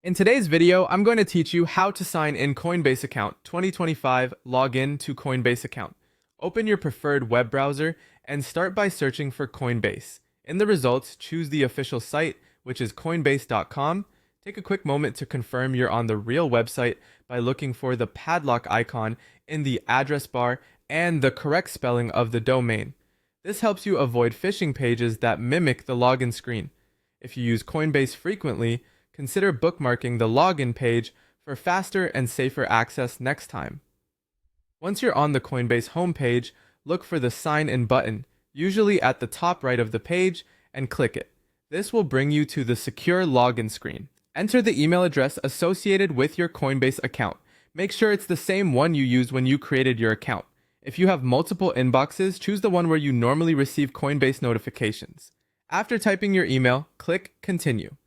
In today's video, I'm going to teach you how to sign in Coinbase account 2025 login to Coinbase account. Open your preferred web browser and start by searching for Coinbase. In the results, choose the official site, which is coinbase.com. Take a quick moment to confirm you're on the real website by looking for the padlock icon in the address bar and the correct spelling of the domain. This helps you avoid phishing pages that mimic the login screen. If you use Coinbase frequently, consider bookmarking the login page for faster and safer access next time. Once you're on the Coinbase homepage, look for the Sign In button, usually at the top right of the page, and click it. This will bring you to the secure login screen. Enter the email address associated with your Coinbase account. Make sure it's the same one you used when you created your account. If you have multiple inboxes, choose the one where you normally receive Coinbase notifications. After typing your email, click Continue.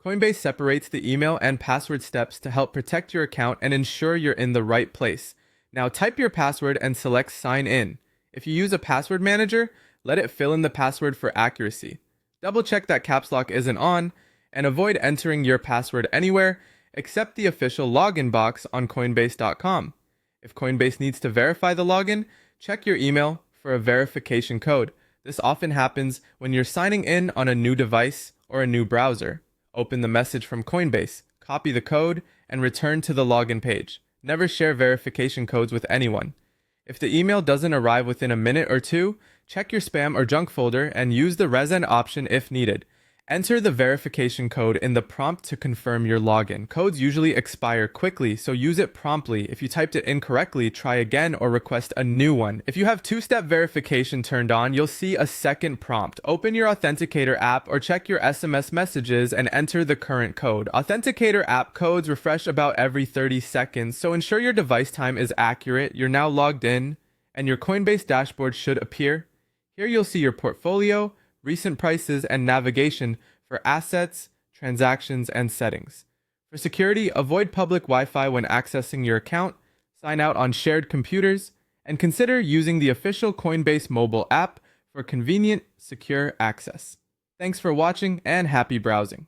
Coinbase separates the email and password steps to help protect your account and ensure you're in the right place. Now type your password and select Sign In. If you use a password manager, let it fill in the password for accuracy. Double check that caps lock isn't on, and avoid entering your password anywhere except the official login box on Coinbase.com. If Coinbase needs to verify the login, check your email for a verification code. This often happens when you're signing in on a new device or a new browser. Open the message from Coinbase, copy the code, and return to the login page. Never share verification codes with anyone. If the email doesn't arrive within a minute or two, check your spam or junk folder and use the resend option if needed. Enter the verification code in the prompt to confirm your login. Codes usually expire quickly, so use it promptly. If you typed it incorrectly, try again or request a new one. If you have two-step verification turned on, you'll see a second prompt. Open your Authenticator app or check your SMS messages and enter the current code. Authenticator app codes refresh about every 30 seconds, so ensure your device time is accurate. You're now logged in, and your Coinbase dashboard should appear. Here you'll see your portfolio, recent prices, and navigation for assets, transactions, and settings. For security, avoid public Wi-Fi when accessing your account, sign out on shared computers, and consider using the official Coinbase mobile app for convenient, secure access. Thanks for watching and happy browsing.